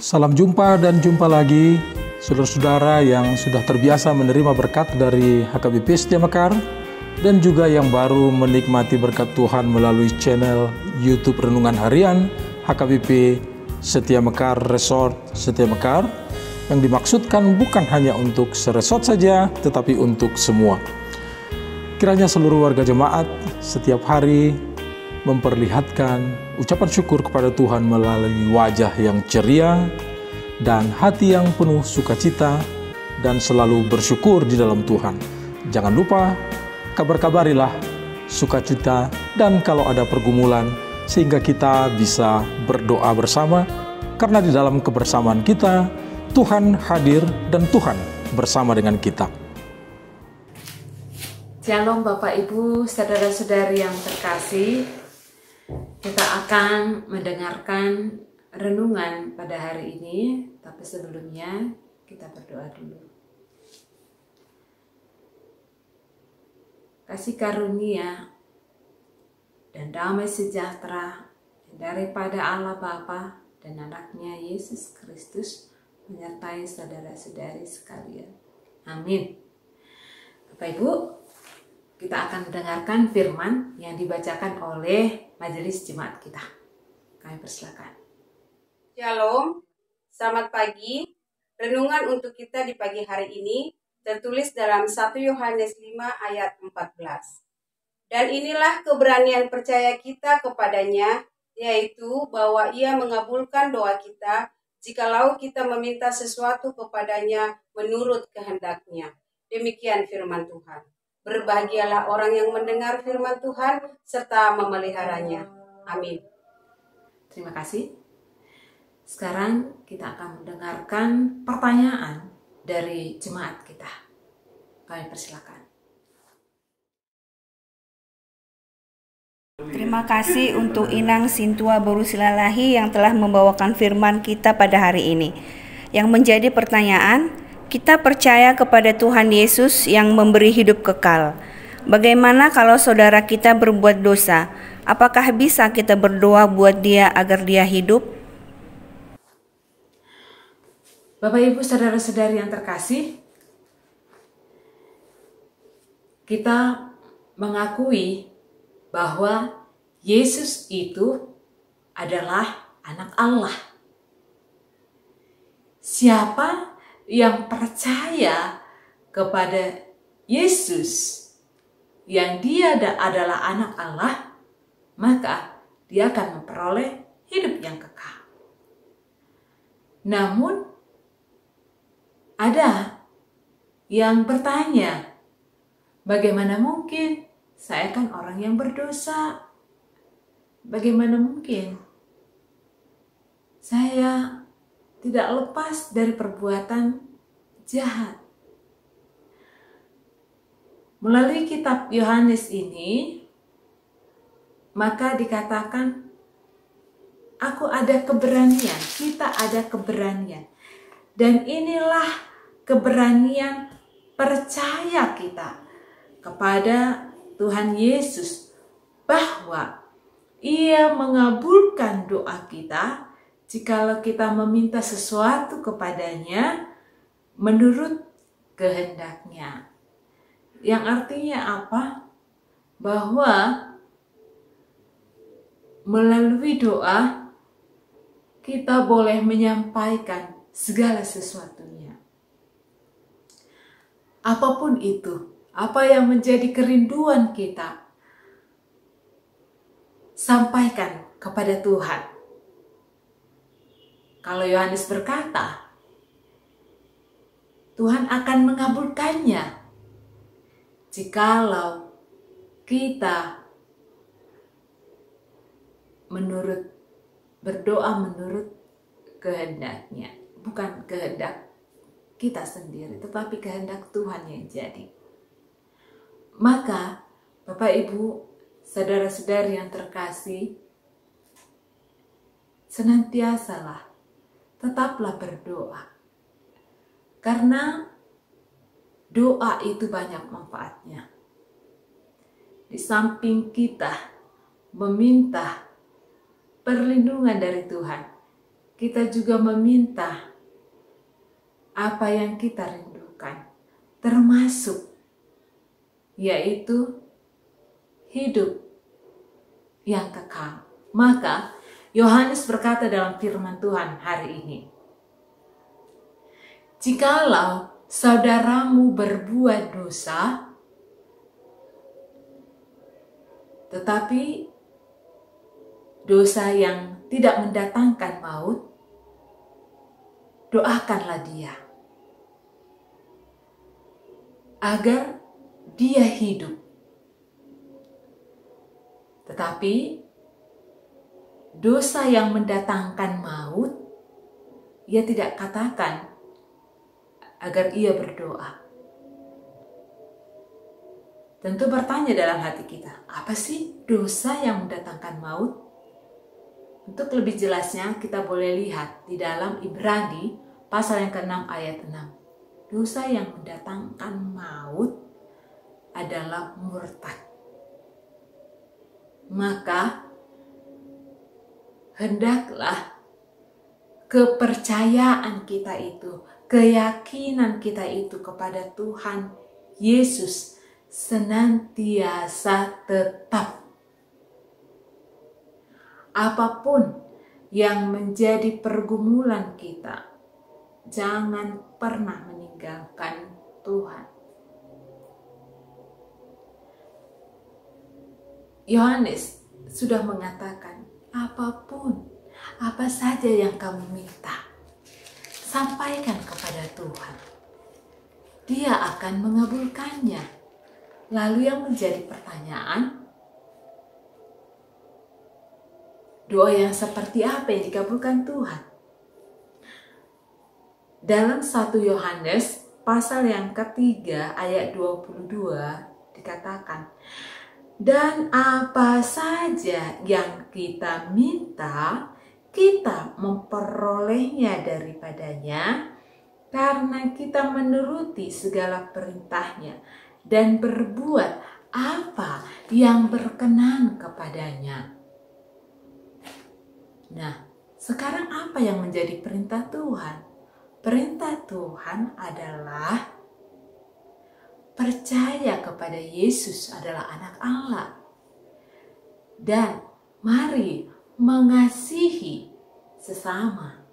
Salam jumpa dan jumpa lagi, saudara-saudara yang sudah terbiasa menerima berkat dari HKBP Setia Mekar dan juga yang baru menikmati berkat Tuhan melalui channel YouTube Renungan Harian HKBP Setia Mekar Resort Setia Mekar, yang dimaksudkan bukan hanya untuk seresort saja, tetapi untuk semua. Kiranya seluruh warga jemaat setiap hari memperlihatkan ucapan syukur kepada Tuhan melalui wajah yang ceria dan hati yang penuh sukacita dan selalu bersyukur di dalam Tuhan. Jangan lupa kabar-kabarilah sukacita dan kalau ada pergumulan, sehingga kita bisa berdoa bersama, karena di dalam kebersamaan kita Tuhan hadir dan Tuhan bersama dengan kita. Shalom Bapak Ibu, saudara-saudari yang terkasih. Kita akan mendengarkan renungan pada hari ini, tapi sebelumnya kita berdoa dulu. Kasih karunia dan damai sejahtera daripada Allah Bapa dan anaknya Yesus Kristus menyertai saudara-saudari sekalian. Amin. Bapak Ibu, kita akan mendengarkan firman yang dibacakan oleh majelis jemaat kita. Kami persilakan. Shalom, selamat pagi. Renungan untuk kita di pagi hari ini tertulis dalam 1 Yohanes 5 ayat 14. Dan inilah keberanian percaya kita kepadanya, yaitu bahwa Ia mengabulkan doa kita jikalau kita meminta sesuatu kepadanya menurut kehendak-Nya. Demikian firman Tuhan. Berbahagialah orang yang mendengar firman Tuhan serta memeliharanya. Amin. Terima kasih. Sekarang kita akan mendengarkan pertanyaan dari jemaat kita. Kami persilakan. Terima kasih untuk Inang Sintua Borusilalahi yang telah membawakan firman kita pada hari ini. Yang menjadi pertanyaan, kita percaya kepada Tuhan Yesus yang memberi hidup kekal. Bagaimana kalau saudara kita berbuat dosa? Apakah bisa kita berdoa buat dia agar dia hidup? Bapak Ibu saudara-saudari yang terkasih, kita mengakui bahwa Yesus itu adalah anak Allah. Siapa yang percaya kepada Yesus, yang dia adalah anak Allah, maka dia akan memperoleh hidup yang kekal. Namun, ada yang bertanya, bagaimana mungkin saya kan orang yang berdosa? Bagaimana mungkin saya tidak lepas dari perbuatan jahat? Melalui kitab Yohanes ini, maka dikatakan, aku ada keberanian, kita ada keberanian. Dan inilah keberanian percaya kita kepada Tuhan Yesus, bahwa Ia mengabulkan doa kita jikalau kita meminta sesuatu kepadanya menurut kehendak-Nya. Yang artinya apa? Bahwa melalui doa kita boleh menyampaikan segala sesuatunya. Apapun itu, apa yang menjadi kerinduan kita, sampaikan kepada Tuhan. Kalau Yohanes berkata, Tuhan akan mengabulkannya jikalau kita berdoa menurut kehendak-Nya. Bukan kehendak kita sendiri, tetapi kehendak Tuhan yang jadi. Maka, Bapak Ibu, saudara-saudari yang terkasih, senantiasalah, tetaplah berdoa. Karena doa itu banyak manfaatnya. Di samping kita meminta perlindungan dari Tuhan, kita juga meminta apa yang kita rindukan, termasuk yaitu hidup yang kekal. Maka Yohanes berkata dalam firman Tuhan hari ini, jikalau saudaramu berbuat dosa, tetapi dosa yang tidak mendatangkan maut, doakanlah dia agar dia hidup. Tetapi dosa yang mendatangkan maut, ia tidak katakan agar ia berdoa. Tentu bertanya dalam hati kita, apa sih dosa yang mendatangkan maut? Untuk lebih jelasnya kita boleh lihat di dalam Ibrani pasal yang ke-6 ayat 6. Dosa yang mendatangkan maut adalah murtad. Maka hendaklah kepercayaan kita itu, keyakinan kita itu kepada Tuhan Yesus senantiasa tetap. Apapun yang menjadi pergumulan kita, jangan pernah meninggalkan Tuhan. Yohanes sudah mengatakan, apapun, apa saja yang kamu minta, sampaikan kepada Tuhan. Dia akan mengabulkannya. Lalu yang menjadi pertanyaan, doa yang seperti apa yang dikabulkan Tuhan? Dalam 1 Yohanes pasal yang ketiga ayat 22 dikatakan, dan apa saja yang kita minta, kita memperolehnya daripadanya, karena kita menuruti segala perintahnya dan berbuat apa yang berkenan kepadanya. Nah, sekarang apa yang menjadi perintah Tuhan? Perintah Tuhan adalah percaya kepada Yesus adalah anak Allah. Dan mari mengasihi sesama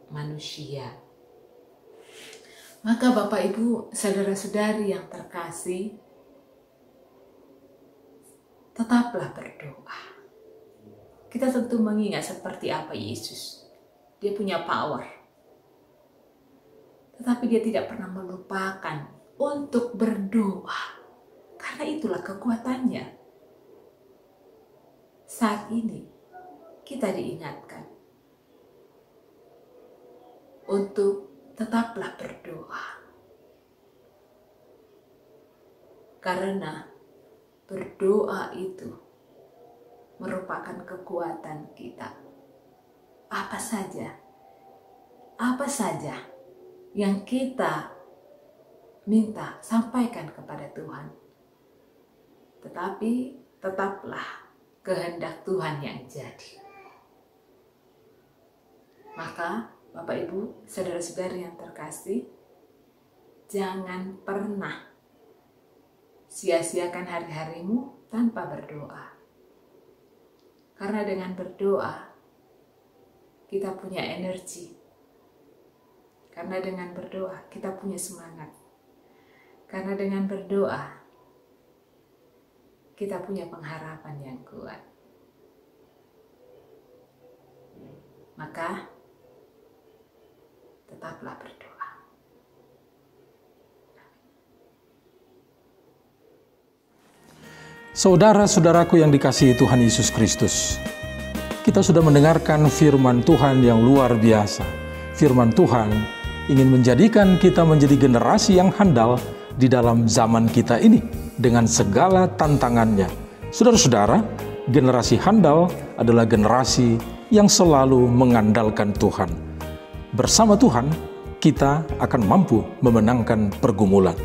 manusia. Maka Bapak Ibu, saudara-saudari yang terkasih, tetaplah berdoa. Kita tentu mengingat seperti apa Yesus. Dia punya power. Tetapi dia tidak pernah melupakan untuk berdoa. Karena itulah kekuatannya. Saat ini kita diingatkan untuk tetaplah berdoa. Karena berdoa itu merupakan kekuatan kita. Apa saja yang kita minta, sampaikan kepada Tuhan. Tetapi tetaplah kehendak Tuhan yang jadi. Maka Bapak Ibu, saudara-saudari yang terkasih, jangan pernah sia-siakan hari-harimu tanpa berdoa. Karena dengan berdoa, kita punya energi. Karena dengan berdoa, kita punya semangat. Karena dengan berdoa, kita punya pengharapan yang kuat. Maka, tetaplah berdoa. Saudara-saudaraku yang dikasihi Tuhan Yesus Kristus, kita sudah mendengarkan firman Tuhan yang luar biasa. Firman Tuhan ingin menjadikan kita menjadi generasi yang handal di dalam zaman kita ini dengan segala tantangannya. Saudara-saudara, generasi handal adalah generasi yang selalu mengandalkan Tuhan. Bersama Tuhan, kita akan mampu memenangkan pergumulan.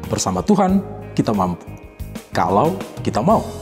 Bersama Tuhan, kita mampu. Kalau kita mau.